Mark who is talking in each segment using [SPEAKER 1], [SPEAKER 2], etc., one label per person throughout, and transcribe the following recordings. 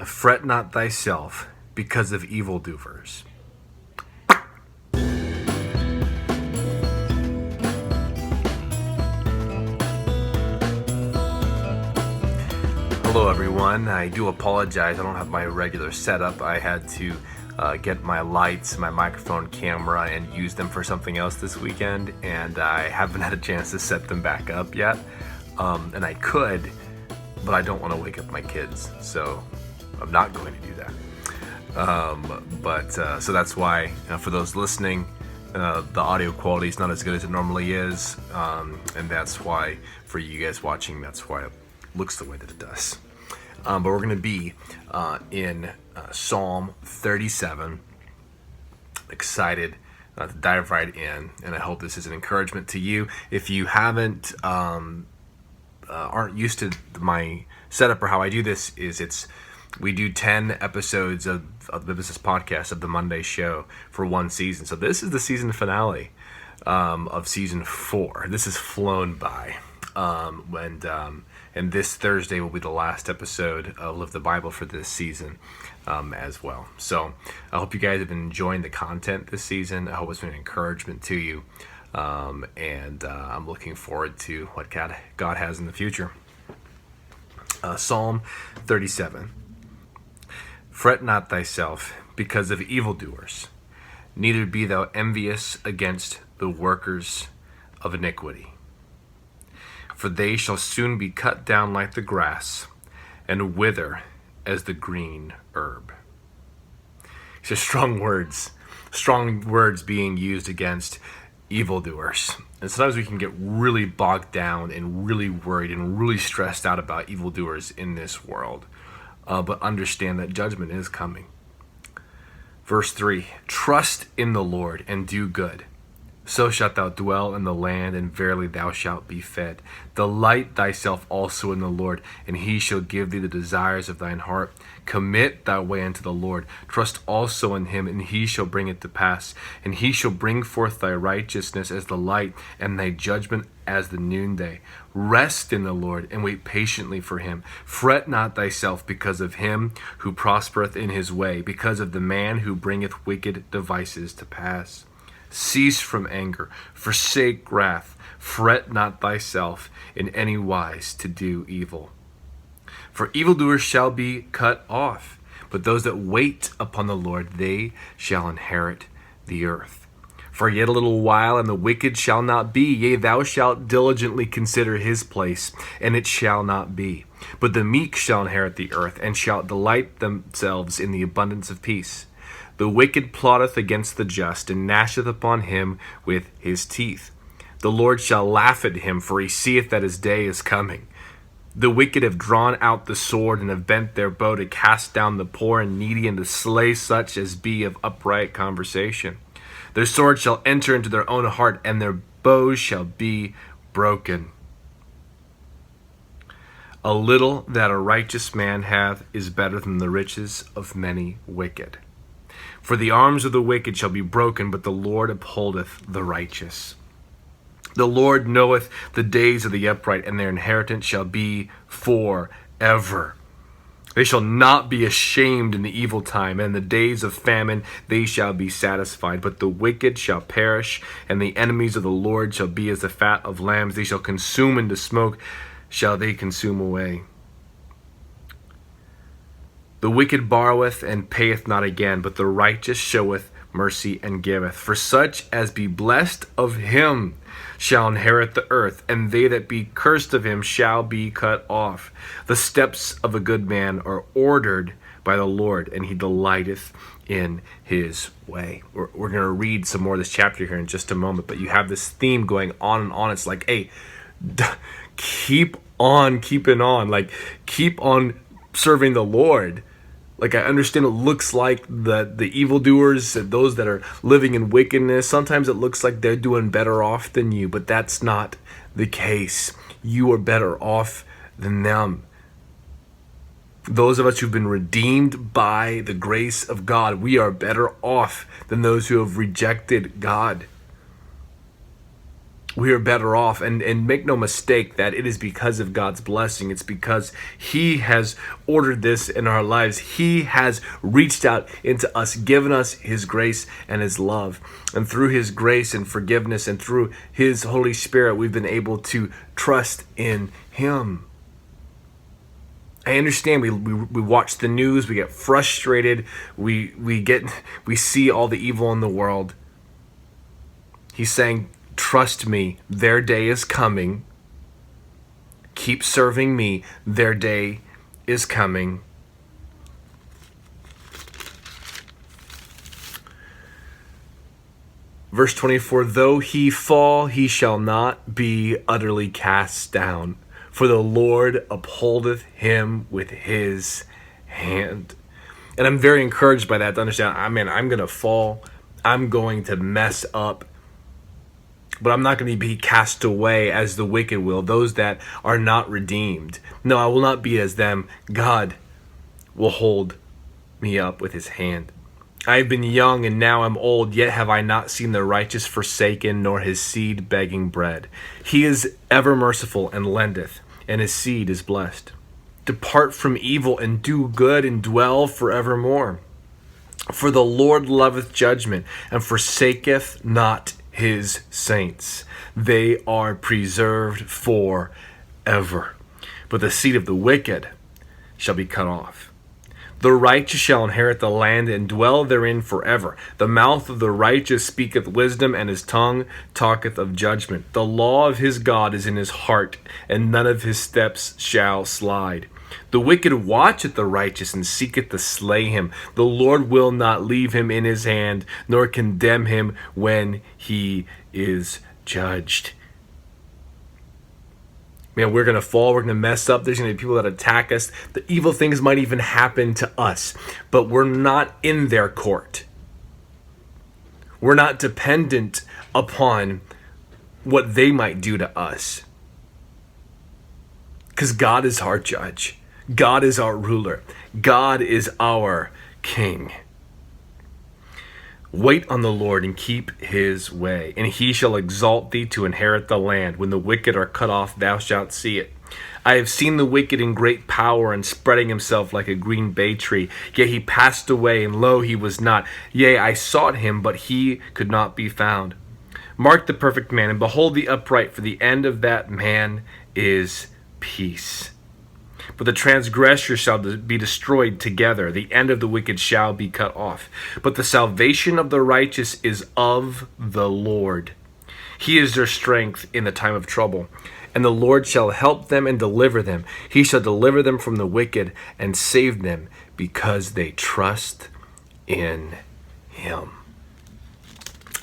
[SPEAKER 1] Fret not thyself because of evildoers. Hello everyone, I do apologize, I don't have my regular setup. I had to get my lights, my microphone, camera, and use them for something else this weekend, and I haven't had a chance to set them back up yet. And I could, but I don't want to wake up my kids, so I'm not going to do that. So that's why, for those listening, the audio quality is not as good as it normally is, and that's why, for you guys watching, that's why it looks the way that it does. But we're going to be in Psalm 37. Excited to dive right in, and I hope this is an encouragement to you. If you haven't, aren't used to my setup or how I do this, we do 10 episodes of the Biblicist podcast of the Monday show for one season. So this is the season finale of season 4. This has flown by. And this Thursday will be the last episode of Live the Bible for this season as well. So I hope you guys have been enjoying the content this season. I hope it's been an encouragement to you. And I'm looking forward to what God has in the future. Psalm 37. Fret not thyself because of evildoers, neither be thou envious against the workers of iniquity. For they shall soon be cut down like the grass, and wither as the green herb. So strong words being used against evildoers. And sometimes we can get really bogged down and really worried and really stressed out about evildoers in this world. But understand that judgment is coming. Verse 3, trust in the Lord and do good. So shalt thou dwell in the land, and verily thou shalt be fed. Delight thyself also in the Lord, and he shall give thee the desires of thine heart. Commit thy way unto the Lord. Trust also in him, and he shall bring it to pass. And he shall bring forth thy righteousness as the light, and thy judgment as the noonday. Rest in the Lord, and wait patiently for him. Fret not thyself because of him who prospereth in his way, because of the man who bringeth wicked devices to pass. Cease from anger, forsake wrath, fret not thyself in any wise to do evil. For evildoers shall be cut off, but those that wait upon the Lord, they shall inherit the earth. For yet a little while, and the wicked shall not be, yea, thou shalt diligently consider his place, and it shall not be. But the meek shall inherit the earth, and shall delight themselves in the abundance of peace. The wicked plotteth against the just, and gnasheth upon him with his teeth. The Lord shall laugh at him, for he seeth that his day is coming. The wicked have drawn out the sword, and have bent their bow to cast down the poor and needy, and to slay such as be of upright conversation. Their sword shall enter into their own heart, and their bows shall be broken. A little that a righteous man hath is better than the riches of many wicked. For the arms of the wicked shall be broken, but the Lord upholdeth the righteous. The Lord knoweth the days of the upright, and their inheritance shall be forever. They shall not be ashamed in the evil time, and in the days of famine they shall be satisfied. But the wicked shall perish, and the enemies of the Lord shall be as the fat of lambs. They shall consume into smoke, shall they consume away. The wicked borroweth and payeth not again, but the righteous showeth mercy and giveth. For such as be blessed of him shall inherit the earth, and they that be cursed of him shall be cut off. The steps of a good man are ordered by the Lord, and he delighteth in his way. We're going to read some more of this chapter here in just a moment, but you have this theme going on and on. It's like, hey, keep on keeping on. Like, keep on serving the Lord. Like, I understand it looks like the evildoers, those that are living in wickedness, sometimes it looks like they're doing better off than you, but that's not the case. You are better off than them. Those of us who've been redeemed by the grace of God, we are better off than those who have rejected God. we are better off. And make no mistake that it is because of God's blessing. It's because he has ordered this in our lives. He has reached out into us, given us his grace and his love. And through his grace and forgiveness and through his Holy Spirit, we've been able to trust in him. I understand we watch the news, we get frustrated, we see all the evil in the world. He's saying, trust me, their day is coming. Keep serving me, their day is coming. Verse 24, though he fall, he shall not be utterly cast down, for the Lord upholdeth him with his hand. And I'm very encouraged by that to understand, I'm going to fall. I'm going to mess up. But I'm not going to be cast away as the wicked will, those that are not redeemed. No, I will not be as them. God will hold me up with his hand. I have been young and now I'm old, yet have I not seen the righteous forsaken, nor his seed begging bread. He is ever merciful and lendeth, and his seed is blessed. Depart from evil and do good and dwell forevermore. For the Lord loveth judgment and forsaketh not his saints. They are preserved forever. But the seed of the wicked shall be cut off. The righteous shall inherit the land and dwell therein forever. The mouth of the righteous speaketh wisdom, and his tongue talketh of judgment. The law of his God is in his heart, and none of his steps shall slide. The wicked watcheth the righteous, and seeketh to slay him. The Lord will not leave him in his hand, nor condemn him when he is judged. Man, we're going to fall, we're going to mess up, there's going to be people that attack us. The evil things might even happen to us, but we're not in their court. We're not dependent upon what they might do to us. Because God is our judge. God is our ruler. God is our king. Wait on the Lord and keep his way, and he shall exalt thee to inherit the land. When the wicked are cut off, thou shalt see it. I have seen the wicked in great power and spreading himself like a green bay tree. Yet he passed away, and lo, he was not. Yea, I sought him, but he could not be found. Mark the perfect man, and behold the upright, for the end of that man is peace. But the transgressor shall be destroyed together. The end of the wicked shall be cut off. But the salvation of the righteous is of the Lord. He is their strength in the time of trouble. And the Lord shall help them and deliver them. He shall deliver them from the wicked and save them, because they trust in him.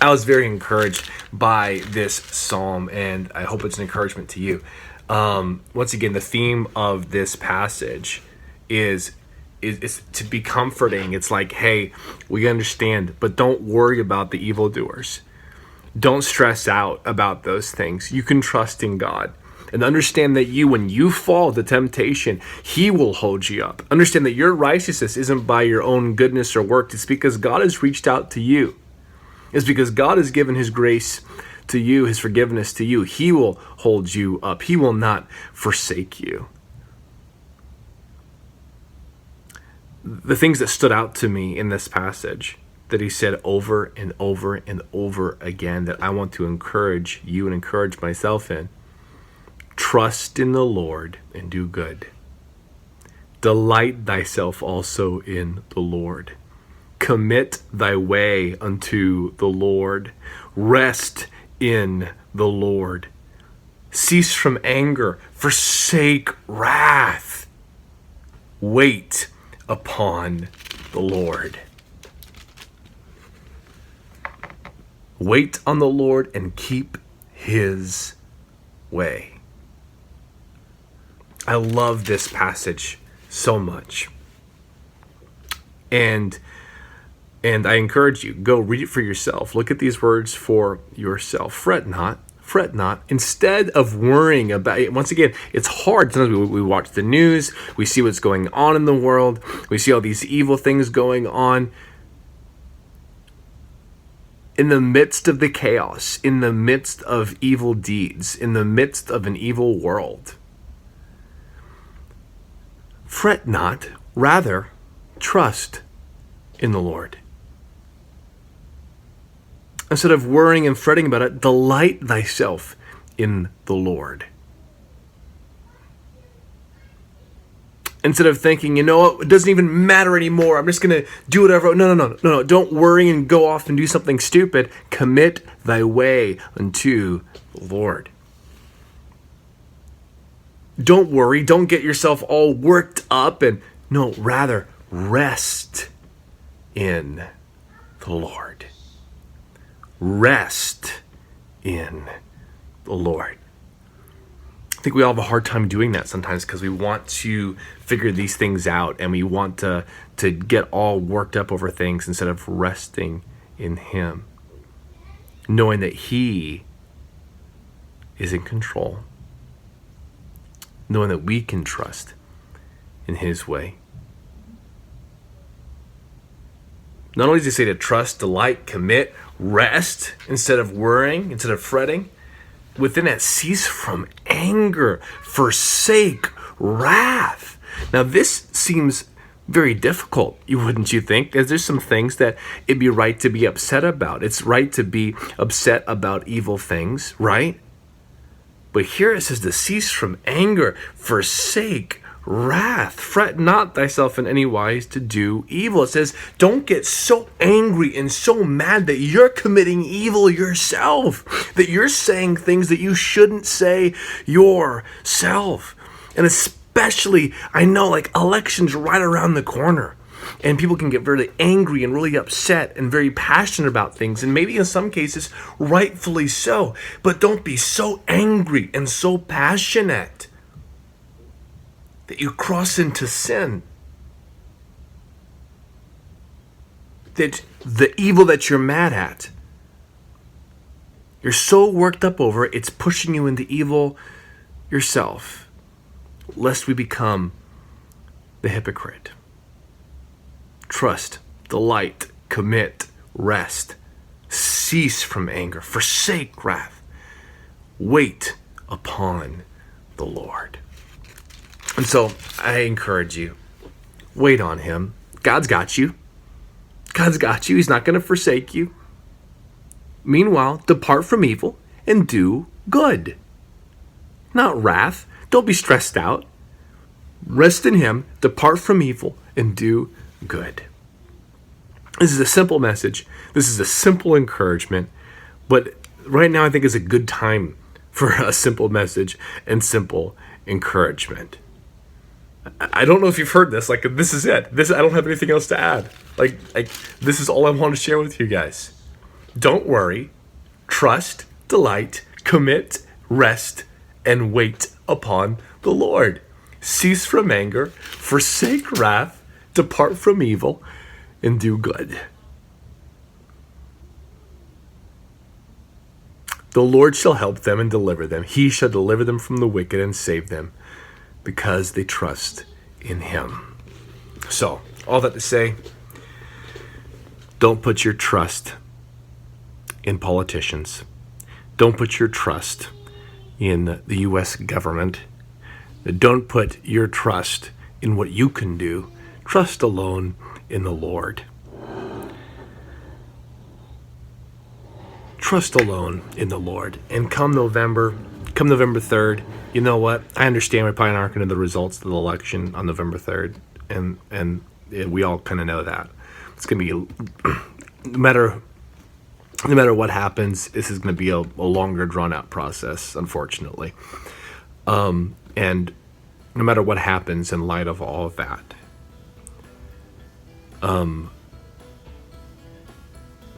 [SPEAKER 1] I was very encouraged by this psalm, and I hope it's an encouragement to you. Once again, the theme of this passage is to be comforting. It's like, hey, we understand, but don't worry about the evildoers. Don't stress out about those things. You can trust in God. And understand that when you fall to temptation, he will hold you up. Understand that your righteousness isn't by your own goodness or work. It's because God has reached out to you. It's because God has given his grace to you, his forgiveness to you. He will hold you up. He will not forsake you. The things that stood out to me in this passage that he said over and over and over again that I want to encourage you and encourage myself in. Trust in the Lord and do good. Delight thyself also in the Lord. Commit thy way unto the Lord. Rest in the Lord. Cease from anger. Forsake wrath. Wait upon the Lord. Wait on the Lord and keep his way. I love this passage so much. And I encourage you, go read it for yourself. Look at these words for yourself. Fret not. Fret not. Instead of worrying about it, once again, it's hard. Sometimes we watch the news. We see what's going on in the world. We see all these evil things going on. in the midst of the chaos, in the midst of evil deeds, in the midst of an evil world. Fret not, rather trust in the Lord. Instead of worrying and fretting about it, delight thyself in the Lord. Instead of thinking, you know what, it doesn't even matter anymore, I'm just going to do whatever. No. Don't worry and go off and do something stupid. Commit thy way unto the Lord. Don't worry. Don't get yourself all worked up. Rather rest in the Lord. Rest in the Lord. I think we all have a hard time doing that sometimes because we want to figure these things out and we want to get all worked up over things instead of resting in Him, knowing that He is in control, knowing that we can trust in His way. Not only does He say to trust, delight, commit, rest instead of worrying, instead of fretting, within that, cease from anger, forsake wrath. Now, this seems very difficult, wouldn't you think? Because there's some things that it'd be right to be upset about. It's right to be upset about evil things, right? But here it says to cease from anger, forsake wrath. Fret not thyself in any wise to do evil. It says, don't get so angry and so mad that you're committing evil yourself, that you're saying things that you shouldn't say yourself. And especially, I know, like, elections right around the corner, and people can get very angry and really upset and very passionate about things, and maybe in some cases rightfully so. But don't be so angry and so passionate that you cross into sin. That the evil that you're mad at, you're so worked up over, it's pushing you into evil yourself, lest we become the hypocrite. Trust, delight, commit, rest, cease from anger, forsake wrath, wait upon the Lord. And so I encourage you, wait on Him. God's got you. God's got you. He's not going to forsake you. Meanwhile, depart from evil and do good. Not wrath. Don't be stressed out. Rest in Him, depart from evil, and do good. This is a simple message. This is a simple encouragement. But right now I think is a good time for a simple message and simple encouragement. I don't know if you've heard this. Like, this is it. I don't have anything else to add. Like this is all I want to share with you guys. Don't worry. Trust, delight, commit, rest, and wait upon the Lord. Cease from anger, forsake wrath, depart from evil, and do good. The Lord shall help them and deliver them. He shall deliver them from the wicked and save them, because they trust in Him. So, all that to say, don't put your trust in politicians. Don't put your trust in the U.S. government. Don't put your trust in what you can do. Trust alone in the Lord. Trust alone in the Lord. And come November 3rd, you know what? I understand we're probably not going to know the results of the election on November 3rd. And we all kind of know that. It's going to be, no matter what happens, this is going to be a longer drawn out process, unfortunately. And no matter what happens in light of all of that,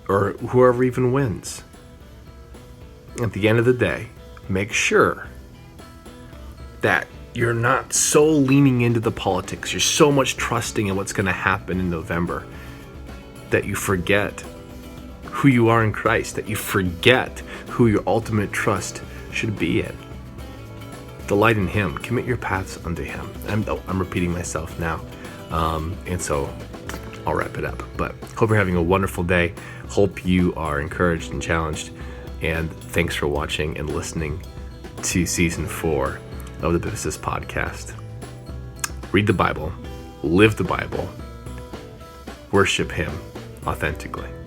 [SPEAKER 1] or whoever even wins, at the end of the day, make sure that you're not so leaning into the politics, you're so much trusting in what's going to happen in November, that you forget who you are in Christ, that you forget who your ultimate trust should be in. Delight in Him. Commit your paths unto Him. I'm repeating myself now. And so I'll wrap it up. But hope you're having a wonderful day. Hope you are encouraged and challenged. And thanks for watching and listening to Season 4 of the Biblicist podcast. Read the Bible, live the Bible, worship Him authentically.